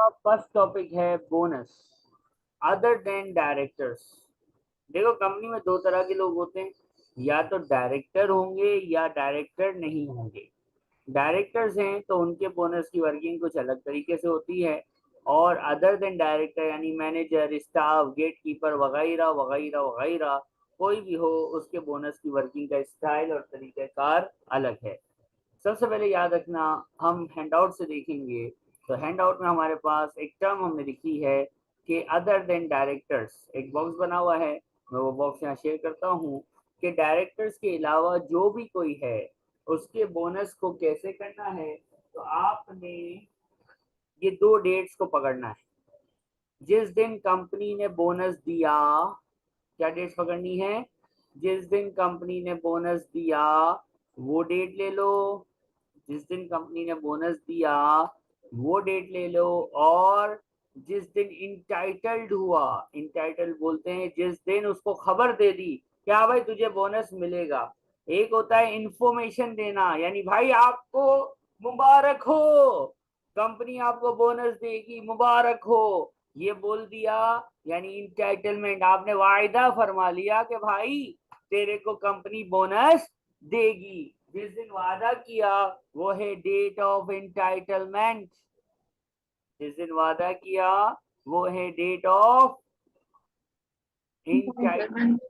First topic है bonus other than directors. देखो company में दो तरह के लोग होते हैं, या तो डायरेक्टर होंगे या डायरेक्टर नहीं होंगे। डायरेक्टर्स हैं तो उनके बोनस की वर्किंग कुछ अलग तरीके से होती है, और अदर देन डायरेक्टर यानी मैनेजर, स्टाफ, गेट कीपर वगैरह वगैरह वगैरह कोई भी हो, उसके बोनस की वर्किंग का स्टाइल और तरीक़ाकार अलग है। सबसे पहले याद रखना, हम हैंडआउट से देखेंगे तो हैंडआउट में हमारे पास एक टर्म हमने लिखी है कि अदर देन डायरेक्टर्स, एक बॉक्स बना हुआ है, मैं वो बॉक्स यहाँ शेयर करता हूँ कि डायरेक्टर्स के अलावा जो भी कोई है उसके बोनस को कैसे करना है। तो आपने ये दो डेट्स को पकड़ना है। जिस दिन कंपनी ने बोनस दिया, क्या डेट्स पकड़नी है? जिस दिन कंपनी ने बोनस दिया वो डेट ले लो, जिस दिन कंपनी ने बोनस दिया वो डेट ले लो, और जिस दिन इंटाइटल्ड हुआ, इंटाइटल्ड बोलते हैं जिस दिन उसको खबर दे दी क्या भाई तुझे बोनस मिलेगा। एक होता है इंफॉर्मेशन देना, यानी भाई आपको मुबारक हो, कंपनी आपको बोनस देगी, मुबारक हो, ये बोल दिया, यानी इंटाइटलमेंट, आपने वायदा फरमा लिया कि भाई तेरे को कंपनी बोनस देगी। जिस दिन वादा किया वो है डेट ऑफ इंटाइटलमेंट, जिस दिन वादा किया वो है डेट ऑफ इंटाइटलमेंट,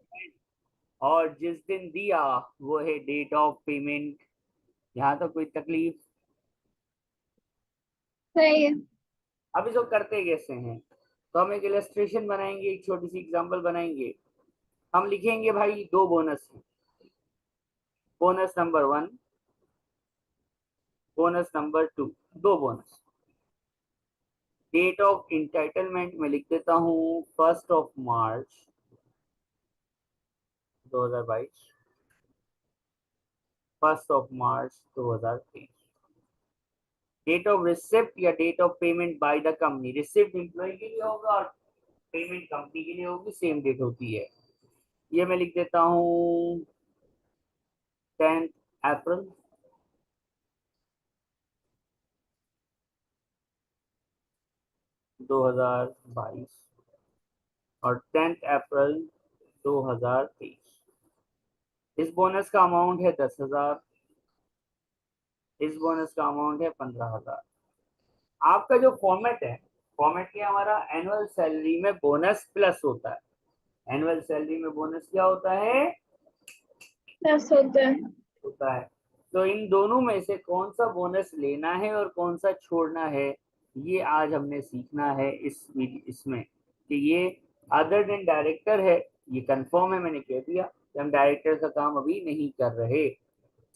और जिस दिन दिया वो है डेट ऑफ पेमेंट। यहाँ तो कोई तकलीफ? सही है। अब इसको करते कैसे हैं? तो हम एक इलस्ट्रेशन बनाएंगे, एक छोटी सी एग्जांपल बनाएंगे। हम लिखेंगे भाई दो बोनस हैं, बोनस नंबर 1, बोनस नंबर 2, दो बोनस। डेट ऑफ इंटाइटलमेंट में लिख देता हूँ 1 March 2022, 1 March 2023। Date of receipt या date of payment by the company, receipt employee के लिए होगा और पेमेंट कंपनी के लिए होगी, सेम डेट होती है। ये मैं लिख देता हूँ 10 अप्रैल 2022 और 10 अप्रैल 2023। इस बोनस का अमाउंट है 10,000, इस बोनस का अमाउंट है 15,000। आपका जो फॉर्मेट है, फॉर्मेट क्या हमारा, एनुअल सैलरी में बोनस प्लस होता है। एनुअल सैलरी में बोनस क्या होता है? प्लस होता है। होता है। तो इन दोनों में से कौन सा बोनस लेना है और कौन सा छोड़ना है, ये आज हमने सीखना है इसमें कि ये अदर देन डायरेक्टर है, ये कंफर्म है, मैंने कह दिया कि हम डायरेक्टर का काम अभी नहीं कर रहे।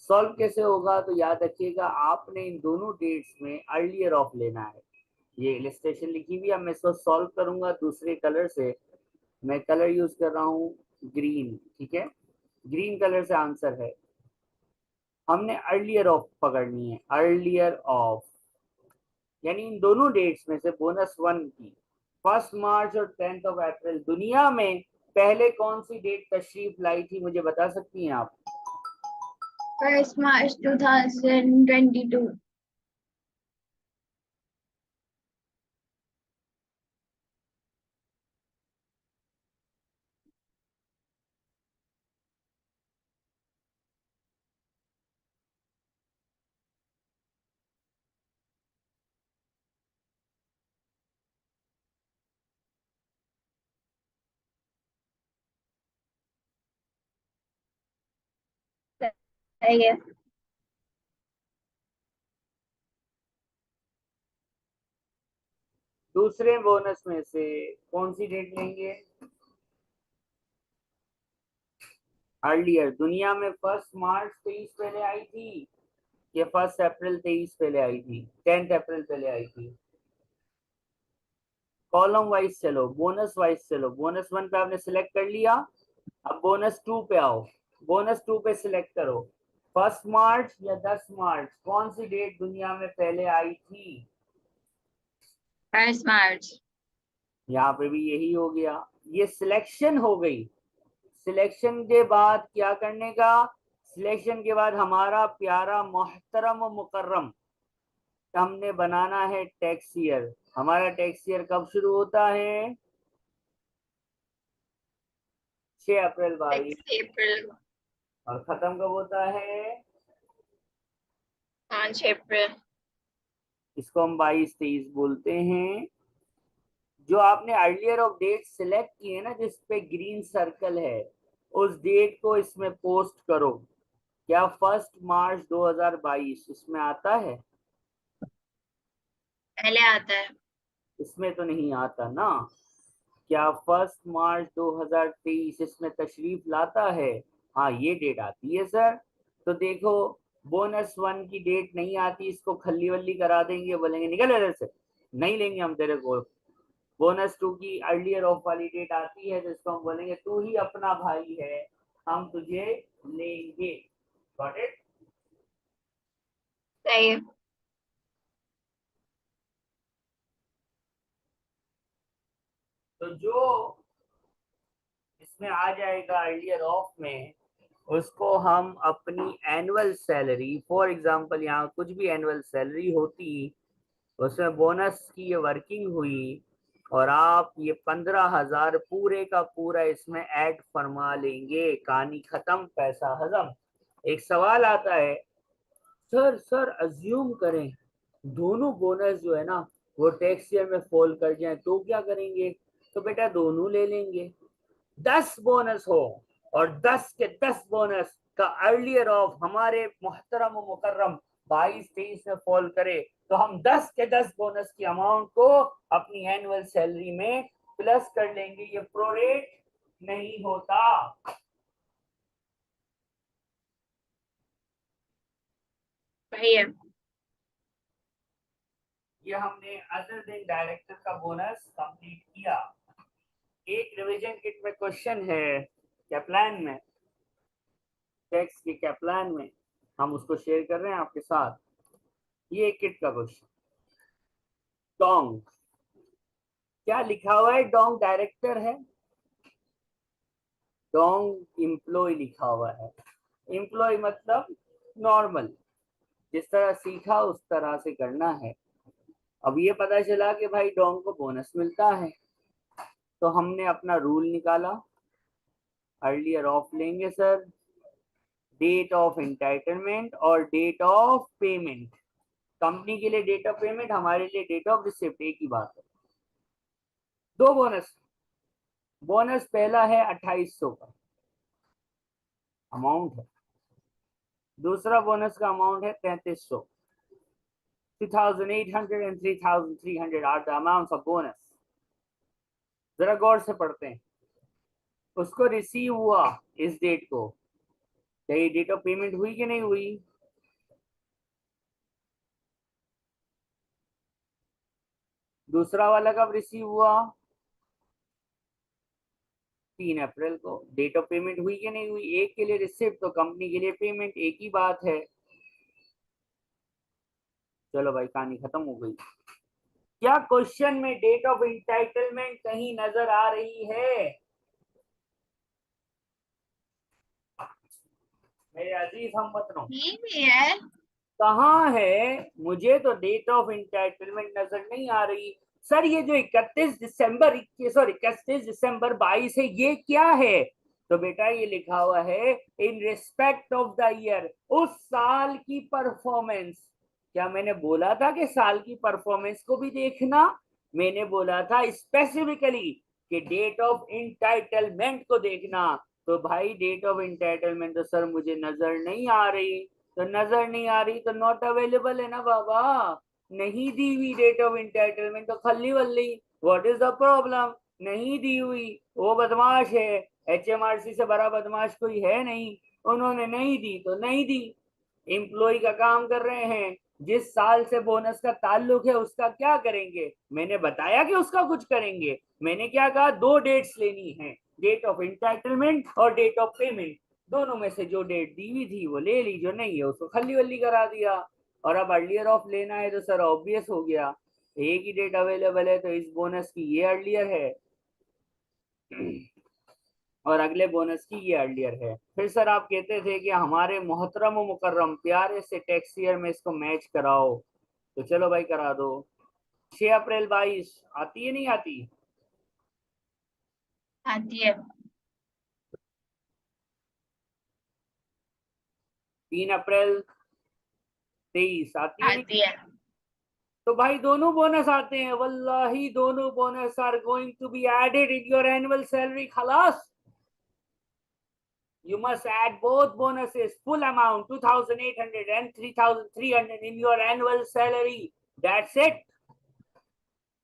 सॉल्व कैसे होगा? तो याद रखिएगा आपने इन दोनों डेट्स में अर्लियर ऑफ लेना है। ये इलस्ट्रेशन लिखी हुई है, मैं इसको सॉल्व करूंगा दूसरे कलर से। मैं कलर यूज कर रहा हूँ ग्रीन, ठीक है, ग्रीन कलर से आंसर है। हमने अर्लियर ऑफ पकड़नी है, अर्लियर ऑफ, यानी इन दोनों डेट्स में से बोनस 1 की 1 मार्च और 10 अप्रैल दुनिया में पहले कौन सी डेट तशरीफ लाई थी, मुझे बता सकती हैं आप? 1 मार्च 2022। सही है। दूसरे बोनस में से कौन सी डेट लेंगे? अर्लियर, दुनिया में 1 मार्च 23 पहले आई थी या 1 अप्रैल 23 पहले आई थी, 10 अप्रैल पहले आई थी? कॉलम वाइज चलो, बोनस वाइज चलो। बोनस 1 पे आपने सिलेक्ट कर लिया, अब बोनस 2 पे आओ, बोनस 2 पे सिलेक्ट करो। 1 मार्च या 10 मार्च, कौन सी डेट दुनिया में पहले आई थी? 1 मार्च। यहाँ पे भी यही हो गया, ये सिलेक्शन हो गई। सिलेक्शन के बाद क्या करने का? सिलेक्शन के बाद हमारा प्यारा मोहतरम और मुकर्रम, हमने बनाना है टैक्स ईयर। हमारा टैक्स ईयर कब शुरू होता है? 6 अप्रैल 22। 6 अप्रैल। और खत्म कब होता है? 5 अप्रैल। इसको हम 22-23 बोलते हैं। जो आपने अर्लियर ऑफ डेट सिलेक्ट की है ना, जिस पे ग्रीन सर्कल है, उस डेट को इसमें पोस्ट करो। क्या 1 मार्च 2022 इसमें आता है? पहले आता है। इसमें तो नहीं आता ना। क्या 1 मार्च 2023 इसमें तशरीफ लाता है? हाँ, ये डेट आती है सर। तो देखो, बोनस 1 की डेट नहीं आती, इसको खल्ली वल्ली करा देंगे, बोलेंगे निकल इधर से, नहीं लेंगे हम तेरे को। बोनस 2 की अर्लियर ऑफ वाली डेट आती है, जिसको हम बोलेंगे तू ही अपना भाई है, हम तुझे लेंगे। Got it? सही है। तो जो इसमें आ जाएगा अर्लियर ऑफ में, उसको हम अपनी एनुअल सैलरी, फॉर एग्जांपल यहाँ कुछ भी एनुअल सैलरी होती, उसमें बोनस की ये वर्किंग हुई, और आप ये 15,000 पूरे का पूरा इसमें ऐड फरमा लेंगे। कहानी खत्म, पैसा हजम। एक सवाल आता है, सर अज्यूम करें दोनों बोनस जो है ना वो टैक्स ईयर में फॉल कर जाए तो क्या करेंगे? तो बेटा दोनों ले लेंगे। 10 बोनस हो और 10 के 10 बोनस का अर्लियर ऑफ हमारे मोहतरम मुकर्रम 22-23 में फॉल करे, तो हम 10 के 10 बोनस की अमाउंट को अपनी एनुअल सैलरी में प्लस कर लेंगे। ये प्रोरेट नहीं होता। सही है। ये हमने अदर देन डायरेक्टर का बोनस कंप्लीट किया। एक रिवीजन किट में क्वेश्चन है कैप्लान में, टैक्स के कैप्लान में, हम उसको शेयर कर रहे हैं आपके साथ। ये किट का क्वेश्चन, डोंग क्या लिखा हुआ है? डोंग डायरेक्टर है, डोंग एम्प्लॉय लिखा हुआ है। एम्प्लॉय मतलब नॉर्मल, जिस तरह सीखा उस तरह से करना है। अब ये पता चला कि भाई डोंग को बोनस मिलता है, तो हमने अपना रूल निकाला। अर्लियर ऑफ लेंगे सर, डेट ऑफ एंटाइटलमेंट और डेट ऑफ पेमेंट। कंपनी के लिए डेट ऑफ पेमेंट, हमारे लिए डेट ऑफ रिसिप्ट, एक ही बात है। दो बोनस, बोनस पहला है 2800 का अमाउंट है, दूसरा बोनस का अमाउंट है 3300। 3,800 and 3,300 are the amount of bonus. जरा गौर से पढ़ते हैं। उसको रिसीव हुआ इस डेट को, क्या ये डेट ऑफ पेमेंट हुई कि नहीं हुई? दूसरा वाला कब रिसीव हुआ? 3 अप्रैल को। डेट ऑफ पेमेंट हुई कि नहीं हुई? एक के लिए रिसिप्ट तो कंपनी के लिए पेमेंट, एक ही बात है। चलो भाई, कहानी खत्म हो गई। क्या क्वेश्चन में डेट ऑफ इंटाइटलमेंट कहीं नजर आ रही है मेरे अजीज हम वतनों? ये भी है। कहाँ है? मुझे तो डेट ऑफ इंटाइटलमेंट नजर नहीं आ रही। सर ये जो 31 दिसंबर 22 है, ये क्या है? तो बेटा ये लिखा हुआ है in respect of the year, उस साल की परफॉर्मेंस। क्या मैंने बोला था कि साल की परफॉर्मेंस को भी देखना? मैंने बोला था स्पेसिफिकली कि डेट ऑफ इंटाइटलमेंट को देखना। तो भाई डेट ऑफ इंटाइटलमेंट तो सर मुझे नजर नहीं आ रही। तो नजर नहीं आ रही तो नॉट अवेलेबल है ना बाबा, नहीं दी हुई डेट ऑफ इंटाइटलमेंट, तो खल्ली वल्ली। What is the problem? नहीं दी हुई, वो बदमाश है। एचएमआरसी से बड़ा बदमाश कोई है नहीं। उन्होंने नहीं दी तो नहीं दी। एम्प्लॉय का काम कर रहे हैं, जिस साल से बोनस का ताल्लुक है उसका क्या करेंगे? मैंने बताया कि उसका कुछ करेंगे। मैंने क्या कहा? दो डेट्स लेनी है, डेट ऑफ इंटाइटलमेंट और डेट ऑफ पेमेंट। दोनों में से जो डेट दी हुई थी वो ले ली, जो नहीं है उसको खल्ली वल्ली करा दिया। और अब अर्लियर ऑफ लेना है तो सर ऑब्वियस हो गया, एक ही डेट अवेलेबल है तो इस बोनस की ये अर्लियर है और अगले बोनस की ये अर्लियर है। फिर सर आप कहते थे कि हमारे मोहतरम मुकर्रम प्यारे से टैक्स ईयर में इसको मैच कराओ, तो चलो भाई करा दो। 6 अप्रैल 22 आती है नहीं आती? आती है। 3 अप्रैल 23 आती है नहीं? आती है। तो भाई दोनों बोनस आते हैं, वल्लाही दोनों bonus are going to be added in your annual salary. खलास, you must add both bonuses, full amount 2,800 and 3,300 in your annual salary. That's it.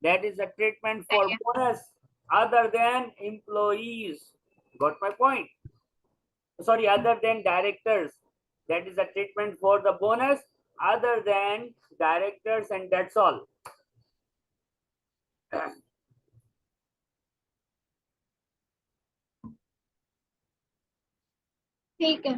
That is the treatment for सही है। bonus other than employees. Got my point? Sorry, other than directors. That is the treatment for the bonus other than directors, and that's all. ठीक है।